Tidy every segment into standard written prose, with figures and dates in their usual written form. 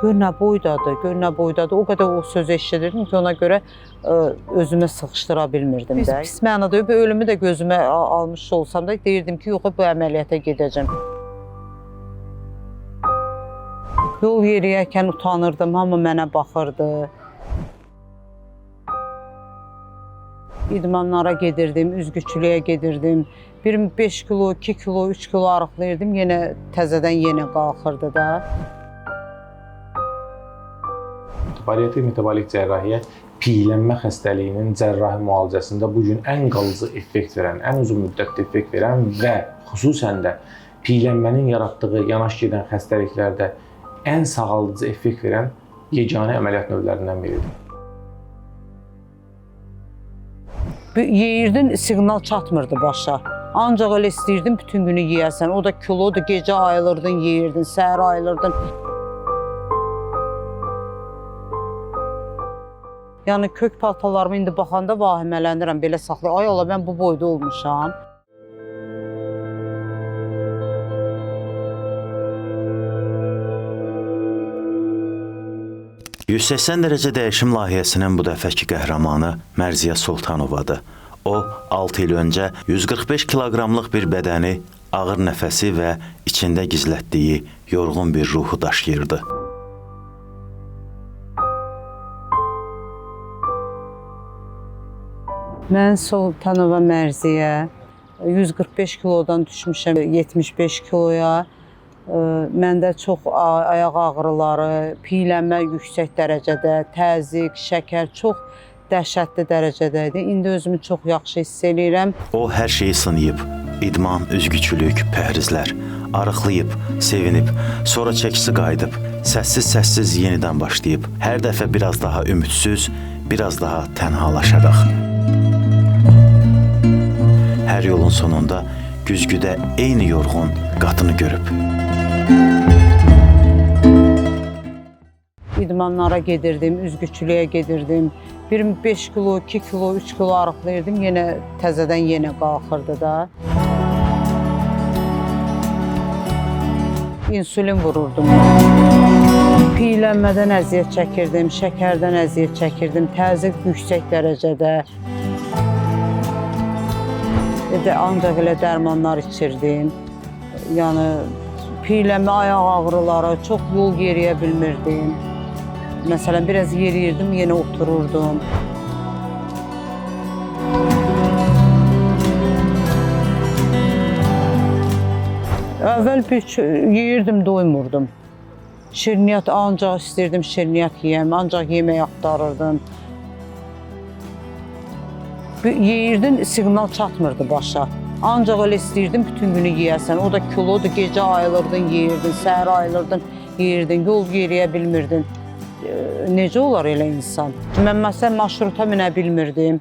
Gör nə boydadır, gör nə boydadır. O qədər o sözü eşidirdim ki, ona görə özümə sıxışdıra bilmirdim də. Pis mənada bir ölümü də gözümə almış olsam da deyirdim ki, yox, bu əməliyyata gedəcəm. Yol yeriyərkən utanırdım, hamı mənə baxırdı. İdmanlara gedirdim, üzgüçülüyə gedirdim. Bir 5 kilo, 2 kilo, 3 kilo arıqlayırdım, yenə təzədən yenə qalxırdı da. Bariatrik metabolik cərrahiyyə piylənmə xəstəliyinin cərrahi müalicəsində bu gün ən qalıcı effekt verən, ən uzun müddətli effekt verən və xüsusən də piylənmənin yaratdığı yanaş gedən xəstəliklərdə ən sağaldıcı effekt verən yeganə əməliyyat növlərindən biridir. Yeyirdin, siqnal çatmırdı başa. Ancaq elə istəyirdin bütün günü yeyəsən. O da kilodur, gecə ayılırdın, yeyirdin, səhər ayılırdın. Yəni kök paltalarımı indi baxanda vahimələnirəm, belə saxlayır. Ay Allah, mən bu boyda olmuşam. «180 dərəcə dəyişim» layihəsinin bu dəfəki qəhrəmanı Mərziyə Sultanovadır. O, 6 il öncə 145 kiloqramlıq bir bədəni, ağır nəfəsi və içində gizlətdiyi yorğun bir ruhu daşıyırdı. Mən Sultanova Mərziyə 145 kilodan düşmüşəm 75 kiloya. Məndə çox ayaq ağrıları, piylənmə yüksək dərəcədə, təzyiq, şəkər çox dəhşətli dərəcədə idi. İndi özümü çox yaxşı hiss edirəm. O hər şeyi sınayıb. İdman, üzgüçülük, pəhrizlər. Arıqlayıb, sevinib, sonra çəkisi qayıdıb, səssiz-səssiz yenidən başlayıb. Hər dəfə biraz daha ümidsiz, biraz daha tənhalaşaraq. Hər yolun sonunda güzgüdə eyni yorğun qatını görüb. İdmanlara gedirdim, üzgüçülüyə gedirdim. Bir 5 kilo, 2 kilo, 3 kilo arıqlayırdım, yenə təzədən yenə qalxırdı da. İnsülin vururdum. Piylənmədən əziyyət çəkirdim, şəkərdən əziyyət çəkirdim, təzyiq yüksək dərəcədə. Ancaq elə dərmanlar içirdim. Yəni, piylənmə, ayaq ağrıları, çox yol yeriyə bilmirdim. Məsələn, biraz yeriyirdim, yenə otururdum. Əvvəl yeyirdim, doymurdum. Şirniyyat ancaq istəyirdim, şirniyyat yeyəm, ancaq yemək axtarırdım. Yeyirdin, siqnal çatmırdı başa. Ancaq elə istəyirdim bütün günü yeyəsən. O da kilodur, gecə ayılırdın, yeyirdin, səhər ayılırdın, yeyirdin, yol yeriyə bilmirdin. Necə olar elə insan? Mən məsələn marşruta minə bilmirdim,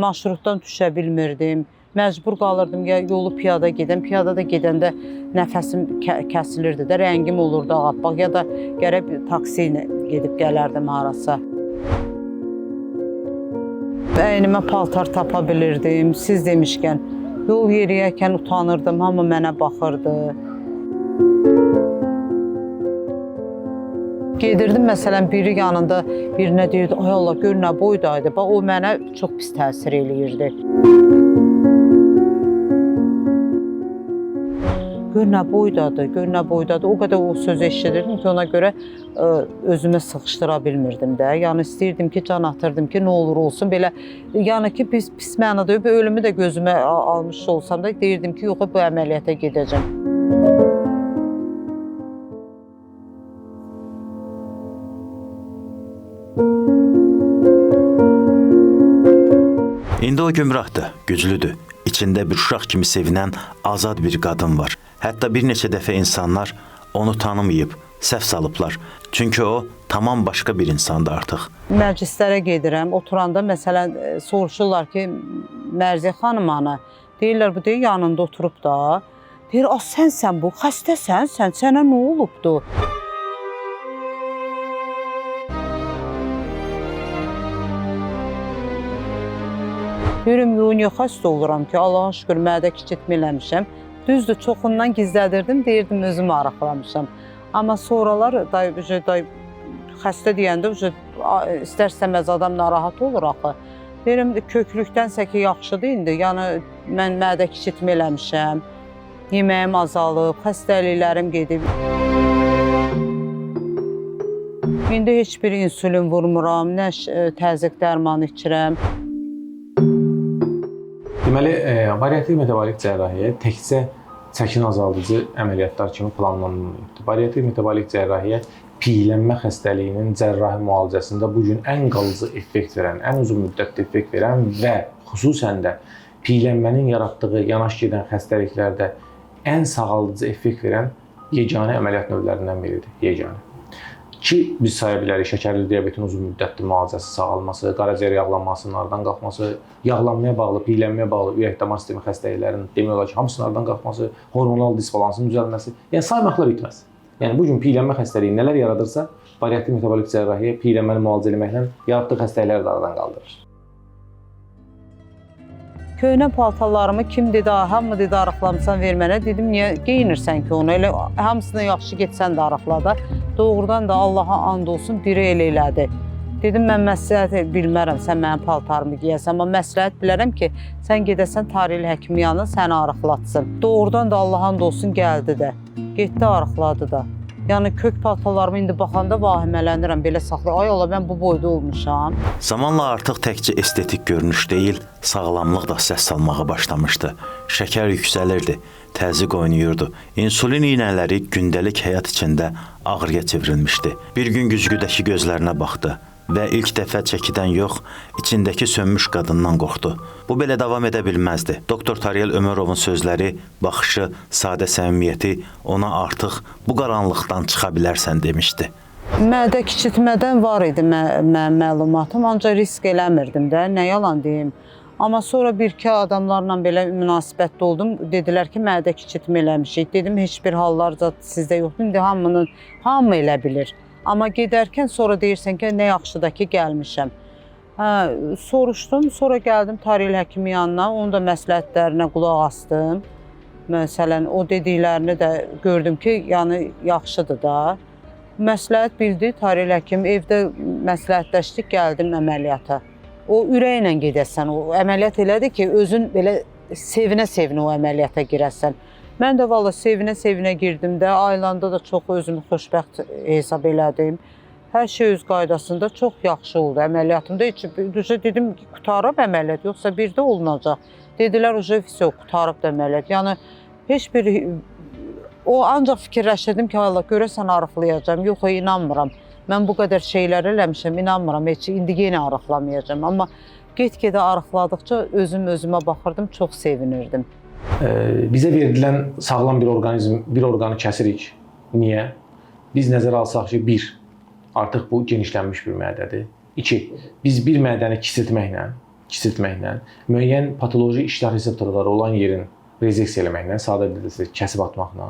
marşrutdan düşə bilmirdim. Məcbur qalırdım, yolu piyada gedən. Piyada da gedəndə nəfəsim kəsilirdi də, rəngim olurdu ağappaq ya da gərək taksi ilə gedib gələrdim harasa. Əynimə paltar tapa bilirdim, siz demişkən. Yol yeriyərkən utanırdım, hamı mənə baxırdı. Gedirdim, məsələn, biri yanında birinə deyirdi, ay Allah, gör nə boydaydı. O mənə çox pis təsir eləyirdi. Gör nə boydadır, gör nə boydadır. O qədər o sözü eşidirdim ki, ona görə özümə sıxışdıra bilmirdim də. Yəni istəyirdim ki, can atırdım ki, nə olur olsun. Belə, yəni ki, pis mənada bir ölümü də gözümə almış olsam da deyirdim ki, yox, bu əməliyyata gedəcəm. İndi o gümrahdır, güclüdür. İçində bir uşaq kimi sevinən azad bir qadın var. Hətta bir neçə dəfə insanlar onu tanımayıb, səhv salıblar. Çünki o tamam başqa bir insandır artıq. Məclislərə gedirəm, oturanda məsələn soruşurlar ki, Mərziyə xanım ana, deyirlər bu deyir yanında oturub da. Deyir, sənsən bu, xəstəsən, sənə nə olubdu? Deyirəm, yox, niyə xəstə oluram ki, Allah'a şükür mədə kiçiltmə eləmişəm. Düzdür, çoxundan gizlədirdim, deyirdim, özümü arıqlamışam. Amma sonralar xəstə deyəndə istər-istəməz adam narahat olur axı. Deyirəm köklükdənsə ki, yaxşıdır indi. Yəni mən mədə kiçiltmə eləmişəm. Yeməyim azalıb, xəstəliklərim gedib. İndi heç bir insulin vurmuram, nə təzyiq dərmanı içirəm. Deməli, bariatrik metabolik cərrahiyyə təkcə çəkin azaldıcı əməliyyatlar kimi planlanmayıbdır. Bariatrik metabolik cərrahiyyə piyələnmə xəstəliyinin cərrahi müalicəsində bu gün ən qalıcı effekt verən, ən uzun müddətli effekt verən və xüsusən də piyələnmənin yaratdığı yanaş gedən xəstəliklərdə ən sağaldıcı effekt verən yeganə əməliyyat növlərindən biridir. Yeganə. Ki, biz saya bilərik şəkərli diabetin uzun müddətli müalicəsi, sağalması, qaraciyər yağlanmasının aradan qalxması, yağlanmaya bağlı, piyələnməyə bağlı ürək-damar sistemi xəstəliklərinin demək olar ki, hamısının aradan qalxması, hormonal disbalansın düzəlməsi, yəni saymaqla bitməz. Yəni bu gün piyələnmə xəstəliyi nələr yaradırsa, bariatrik metabolik cərrahiyyə piyələnməni müalicə etməklə yaratdığı xəstəlikləri də aradan qaldırır. Köhnə paltarlarımı kim dedi, hamı dedi arıqlamısan ver mənə. Dedim, niyə geyinirsən ki onu? Elə hamısını yaxşı getsən də arıqla da. Doğrudan da Allaha and olsun biri elə elədi. Dedim, mən məsləhət bilmərəm, sən mənim paltarımı giyəsən. Amma məsləhət bilərəm ki, sən gedəsən tarihli həkimin yanına səni arıqlatsın. Doğrudan da Allaha and olsun gəldi də. Getdi arıqladı da. Yəni kök paltarlarımı indi baxanda vahimələnirəm, belə saxlayır. Ay Allah, mən bu boyda olmuşam. Zamanla artıq təkcə estetik görünüş deyil, sağlamlıq da səs salmağa başlamışdı. Şəkər yüksəlirdi, təzyiq oynayırdı. İnsulin iynələri gündəlik həyat içində ağrıya çevrilmişdi. Bir gün güzgüdəki gözlərinə baxdı və ilk dəfə çəkidən yox, içindəki sönmüş qadından qorxdu. Bu belə davam edə bilməzdi. Doktor Taryel Ömərovun sözləri, baxışı, sadə səmimiyyəti ona artıq bu qaranlıqdan çıxa bilərsən demişdi. Mədə kiçiltmədən var idi mənim məlumatım, ancaq risk eləmirdim də, nə yalan deyim. Amma sonra bir-iki adamlarla belə münasibətdə oldum, dedilər ki, mədə kiçiltmə eləmişik. Dedim, heç bir hallar sizdə yoxdur, indi hamı elə bilir. Amma gedərkən sonra deyirsən ki, nə yaxşı da ki, gəlmişəm. Soruşdum, sonra gəldim tarihli həkimin yanına, onun da məsləhətlərinə qulaq asdım. Məsələn, o dediklərini də gördüm ki, yəni yaxşıdır da. Məsləhət bildi tarihli həkim, evdə məsləhətləşdik, gəldim əməliyyata. O ürəklə gedəsən, o əməliyyat elədi ki, özün belə sevinə-sevinə o əməliyyata girəsən. Mən də valla sevinə-sevinə girdim də, ayılanda da çox özümü xoşbəxt hesab elədim. Hər şey öz qaydasında çox yaxşı oldu əməliyyatımda. Dedim, qutarıb əməliyyat, yoxsa bir də olunacaq. Dedilər, qutarıb da əməliyyat. Yəni, heç bir... O ancaq fikirləşirdim ki, Allah, görəsən arıqlayacağım. Yox, inanmıram. Mən bu qədər şeylər eləmişəm, inanmıram. Heç indi yenə arıqlamayacağım. Amma get-gedə arıqladıqca özümə baxırdım, çox sevinirdim. Bizə verilən sağlam bir orqanı kəsirik. Niyə? Biz nəzərə alsaq ki, 1. Artıq bu genişlənmiş bir mədədir. 2. Biz bir mədəni kiçiltməklə, müəyyən patoloji iştah reseptorları olan yerin rezeksiya eləməklə, sadə dildə kəsib atmaqla,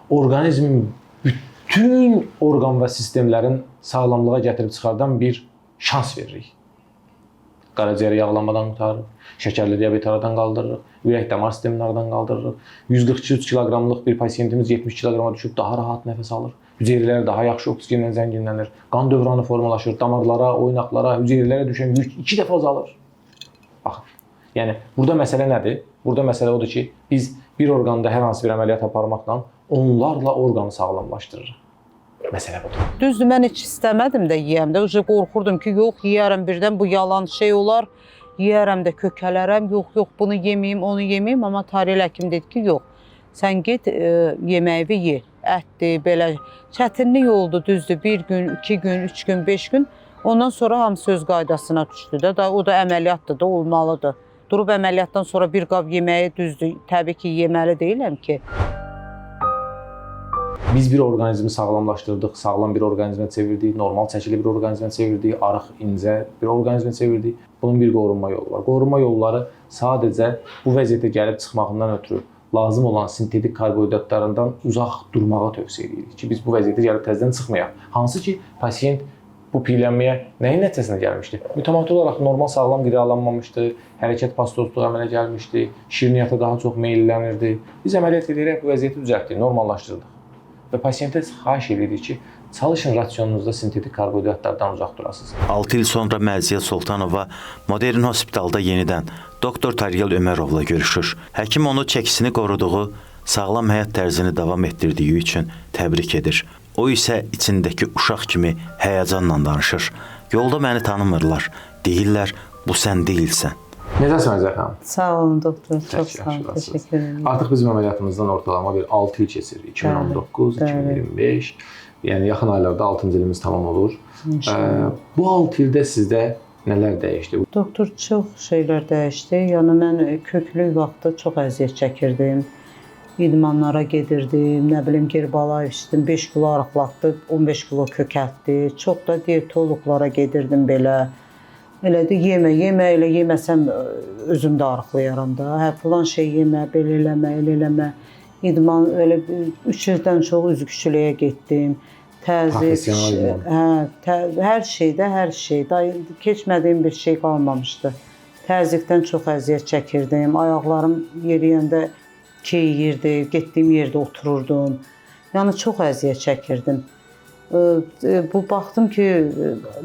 orqanizmin bütün orqan və sistemlərin sağlamlığa gətirib çıxardan bir şans veririk. Qaraciyər yağlanmadan qurtarırıq, şəkərli diabeti aradan qaldırırıq, ürək-damar sistemini aradan qaldırırıq. 142 kiloqramlıq bir pasiyentimiz 70 kiloqrama düşüb daha rahat nəfəs alır. Hüceyrələr daha yaxşı oksigenlə zənginlənir. Qan dövranı formalaşır, damarlara, oynaqlara, hüceyrələrə düşən yük 2 dəfə azalır. Baxın. Yəni, burada məsələ nədir? Burada məsələ odur ki, biz bir orqanda hər hansı bir əməliyyat aparmaqla onlarla orqanı sağlamlaşdırırıq. Məsələ budur. Düzdür, mən heç istəmədim də yiyəm də. Qorxurdum ki, yox, yiyərəm birdən, bu yalan şey olar. Yiyərəm də, kökələrəm, yox, bunu yeməyim, onu yeməyim. Amma tarihli həkim dedi ki, yox, sən get yeməyi ye, ətdir, belə. Çətinlik oldu, düzdür, 1 gün, 2 gün, 3 gün, 5 gün. Ondan sonra hamısı öz qaydasına düşdü də. O da əməliyyatdır da, olmalıdır. Durub əməliyyatdan sonra bir qab yeməyi düzdür, təbii ki, yeməli deyiləm ki. Biz bir orqanizmi sağlamlaşdırdıq, sağlam bir orqanizmə çevirdik, normal çəkili bir orqanizmə çevirdik, arıq, incə bir orqanizmə çevirdik. Bunun bir qorunma yolu var. Qorunma yolları sadəcə bu vəziyyətə gəlib çıxmağından ötürü lazım olan sintetik karbohidratlarından uzaq durmağa tövsiyə edirik ki, biz bu vəziyyətə gəlib təzədən çıxmayaq. Hansı ki, pasiyent bu piyələnməyə nəyin nəticəsində gəlmişdi? Mütəmadi olaraq normal sağlam qidalanmamışdı, hərəkət pastozluğu əmələ gəlmişdi, şirniyyata daha çox meyllənirdi. Biz əməliyyat edərək bu vəziyyəti düzəltdik, normallaşdırdıq. və pasiyentə xahiş edirik ki, çalışın rasionunuzda sintetik karbohidratlardan uzaq durasınız. 6 il sonra Mərziyə Sultanova Modern Hospitalda yenidən doktor Taryel Ömərovla görüşür. Həkim onu çəkisini qoruduğu, sağlam həyat tərzini davam etdirdiyi üçün təbrik edir. O isə içindəki uşaq kimi həyəcanla danışır. Yolda məni tanımırlar. Deyirlər, bu sən deyilsən. Necəsən Mərziyə xanım? Sağ olun doktor, çox Tək sağ olun, yaxşılarsınız. təşəkkür ederim. Artıq bizim əməliyyatımızdan ortalama bir 6 il keçir. 2019, 2025. Yəni yaxın aylarda 6-cı ilimiz tamam olur. Bu 6 ildə sizdə nələr dəyişdi? Doktor, çox şeylər dəyişdi. Yəni mən köklü vaxtda çox əziyyət çəkirdim. İdmanlara gedirdim, nə bilim Gerbalayev içdim, 5 kilo arıqlatdı, 15 kilo kökəltdi. Çox da diyetoloqlara gedirdim belə. Elə də yemə, elə yeməsəm özüm də arıqlayaram da. Hə filan şey yemə, belə eləmə, elə eləmə. İdman elə 3 ildən çox üzgüçülüyə getdim. Professional idman. Hər şeydə keçmədiyim bir şey qalmamışdı. Təzyiqdən çox əziyyət çəkirdim. Ayaqlarım yeriyəndə keyiyirdi, getdiyim yerdə otururdum. Yəni çox əziyyət çəkirdim. Bu baxdım ki,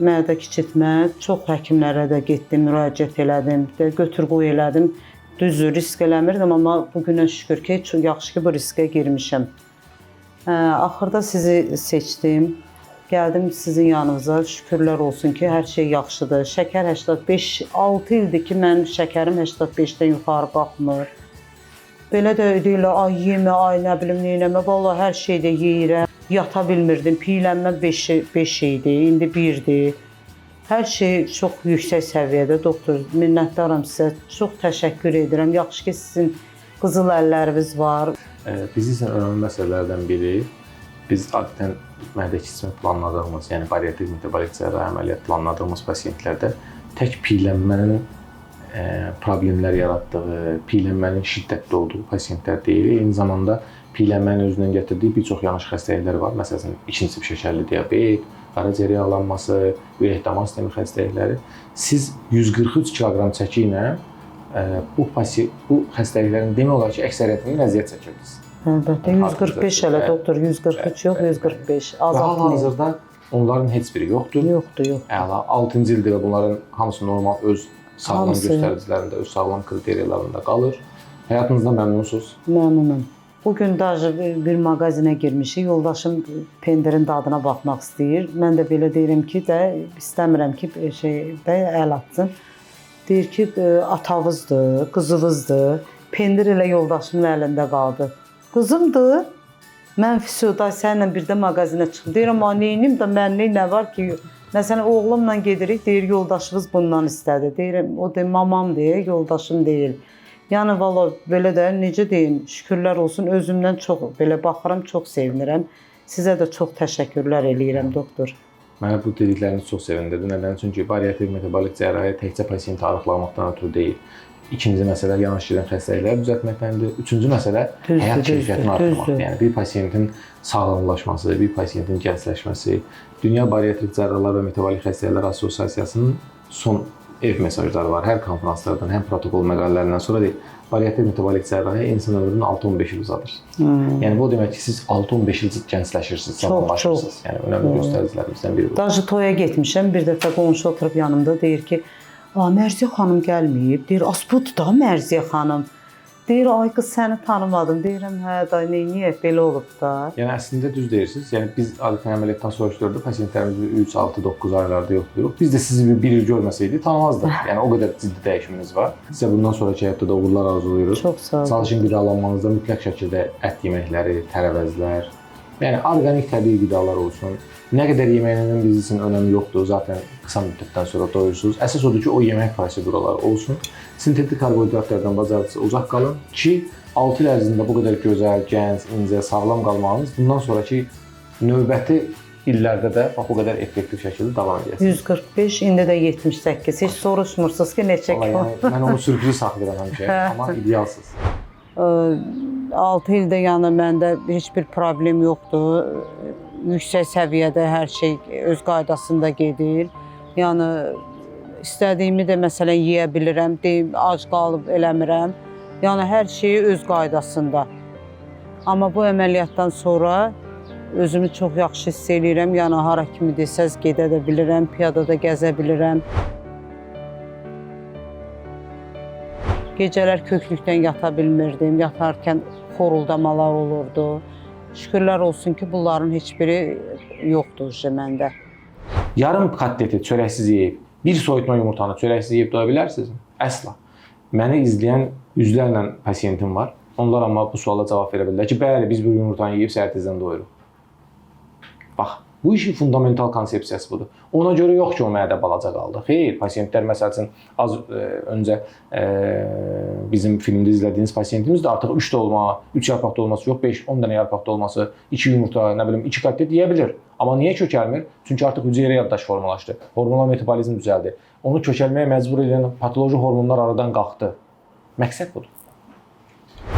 mədə kiçiltmə, çox həkimlərə də getdim, müraciət elədim, götür qoy elədim. Düzdür, risk eləmirdim, amma bugünə şükür ki, çox yaxşı ki, bu riskə girmişəm. Axırda sizi seçdim, gəldim sizin yanınıza, şükürlər olsun ki, hər şey yaxşıdır. Şəkər 85, 6 ildir ki, mənim şəkərim 85-dən yuxarı qalxmır. Belə də deyirlər, ay yemə, ay nə bilim, neynəmə, vallahi hər şeydə yeyirəm. Yata bilmirdim, piylənmə 5 idi, indi 1-dir. Hər şey çox yüksək səviyyədə, doktor, minnətdaram sizə, çox təşəkkür edirəm. Yaxşı ki, sizin qızıl əlləriniz var. Bizim üçün önəmli məsələlərdən biri, biz adətən mədə kiçiltmə planladığımız, yəni bariatrik metabolik cərrahi əməliyyat planladığımız pasiyentlərdə tək piylənmənin problemlər yaratdığı, piylənmənin şiddətli olduğu pasiyentlər deyil. Eyni zamanda piylənmənin özündən gətirdiyi bir çox yanlış xəstəliklər var. Məsələn, ikinci tip şəkərli diabet, qaraciyər yağlanması, ürək-damar sistemi xəstəlikləri. Siz 143 kiloqram çəki ilə bu xəstəliklərin demək olar ki, əksəriyyətindən əziyyət çəkirdiniz. Əlbəttə, 145 hələ doktor, 143 yox, 145. Hal-hazırda onların heç biri yoxdur. Yoxdur. Əla, 6-cı ildir və bunların hamısı normal öz sağlam göstəricilərində, öz sağlam kriteriyalarında qalır. Həyatınızdan məmnunsunuz? Məmnunum. Bugün даже bir mağazinə girmişik, yoldaşım pendirin dadına baxmaq istəyir. Mən də belə deyirəm ki, istəmirəm ki, əl atsın. Deyir ki, atavızdır, qızınızdır. Pendir elə yoldaşımın əlində qaldı. Qızımdır. Mən Füsuday səninlə birdə mağazinə çıxdım. Deyirəm, neynim də mənlik nə var ki? Məsələn, oğlumla gedirik, deyir, yoldaşınız bundan istədi. Deyirəm, o deyir, mamam deyir, yoldaşım deyil. Yəni, valla belə də, necə deyim, şükürlər olsun, özümdən çox belə baxıram, çox sevinirəm. Sizə də çox təşəkkürlər eləyirəm, doktor. Mənə bu dedikləriniz çox sevindirdi. Nədən? Çünki bariatrik metabolik cərrahi təkcə pasiyenti arıqlamaqdan ötürü deyil. İkinci məsələ yanaşı gedən xəstəlikləri düzəltməkdəndir. Üçüncü məsələ həyat keyfiyyətini artırmaqdır. Yəni bir pasiyentin sağlamlaşması, bir pasiyentin gəncləşməsi, Dünya Bariatrik Cərrahlar və Metabolik Xəstəliklər Assosiasiyasının son ev mesajları var. Hər konferanslardan, həm protokol məqalələrindən sonra deyil. Bariatrik metabolik cərrahi insan ömrünü 6-15 il uzadır. Yəni bu demək ki, siz 6-15 il gəncləşirsiniz, sağlamlaşırsınız. Yəni önəmli göstəricilərimizdən biri bu. Daşı toya getmişəm, bir dəfə qonşu oturub yanımda deyir ki, Mərziyə xanım gəlməyib. Deyir, budur da Mərziyə xanım. Deyir, ay qız səni tanımadım. Deyirəm, hə day, niyə belə olub da? Yəni əslində düz deyirsiniz. Yəni biz adətən əməliyyatdan soruşduruq, pasientlərimiz 3, 6, 9 aylarda yoxlayırıq. Biz də sizi bir il görməsəydik tanımazdıq. Yəni o qədər ciddi dəyişiminiz var. Sizə bundan sonraki həyatda da uğurlar arzulayırıq. Çox sağ olun. Çalışın qidalanmanızda mütləq şəkildə ət yeməkləri, tərəvəzlər, yəni orqanik təbii qidalar olsun. Nə qədər yeməyinizin bizim üçün önəmi yoxdur. Zaten qısa müddətdən sonra doyursunuz. Əsas odur ki, o yemək proseduraları olsun. Sintetik karbohidratlardan bacarıqca uzaq qalın ki, 6 il ərzində bu qədər gözəl, gənc, incə, sağlam qalmağınız bundan sonraki növbəti illərdə də bu qədər effektiv şəkildə davam edəcək. 145, indi də 78. Heç soruşmursunuz ki, neçə kilo? Mən onu sürpriz saxlayıram həmişə, amma idealsız. 6 ildə yəni məndə heç bir problem yoxdur. Yüksək səviyyədə hər şey öz qaydasında gedir. Yəni istədiyimi də məsələn yeyə bilirəm, ac qalıb eləmirəm. Yəni hər şey öz qaydasında. Amma bu əməliyyatdan sonra Özümü çox yaxşı hiss eləyirəm. Yəni hara kimi desəz gedə də bilirəm, piyada da gəzə bilirəm. Gecələr köklükdən yata bilmirdim. Yatarkən xoruldamalar olurdu. Şükürlər olsun ki, bunların heç biri yoxdur məndə. Yarım kotleti çörəksiz yeyib, bir soyutma yumurtanı çörəksiz yeyib doya bilərsinizmi? Əsla. Məni izləyən yüzlərlə pasiyentim var. Onlar amma bu suala cavab verə bilirlər ki, bəli, biz bir yumurtanı yeyib səhər tezdən doyuruq. Bax, bu işin fundamental konsepsiyası budur. Ona görə yox ki, o mədə balaca qaldı. Xeyr, pasiyentlər məsəl üçün az öncə bizim filmdə izlədiyiniz pasiyentimiz də artıq 3 dolma, 3 yarpaq dolması yox, 5, 10 dənə yarpaq dolması, 2 yumurta, nə bilim, 2 kotlet yeyə bilir. Amma niyə kökəlmir? Çünki artıq hüceyrə yaddaş formalaşdı. Hormonal metabolizm düzəldi. Onu kökəlməyə məcbur edən patoloji hormonlar aradan qalxdı. Məqsəd budur.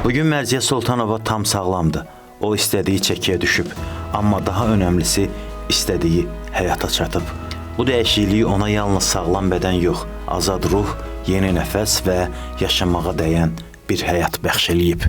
Bugün Mərziyə Sultanova tam sağlamdır. O istədiyi çəkiyə düşüb, amma daha önəmlisi istədiyi həyata çatıb. Bu dəyişikliyi ona yalnız sağlam bədən yox, azad ruh, yeni nəfəs və yaşamağa dəyən bir həyat bəxş eləyib.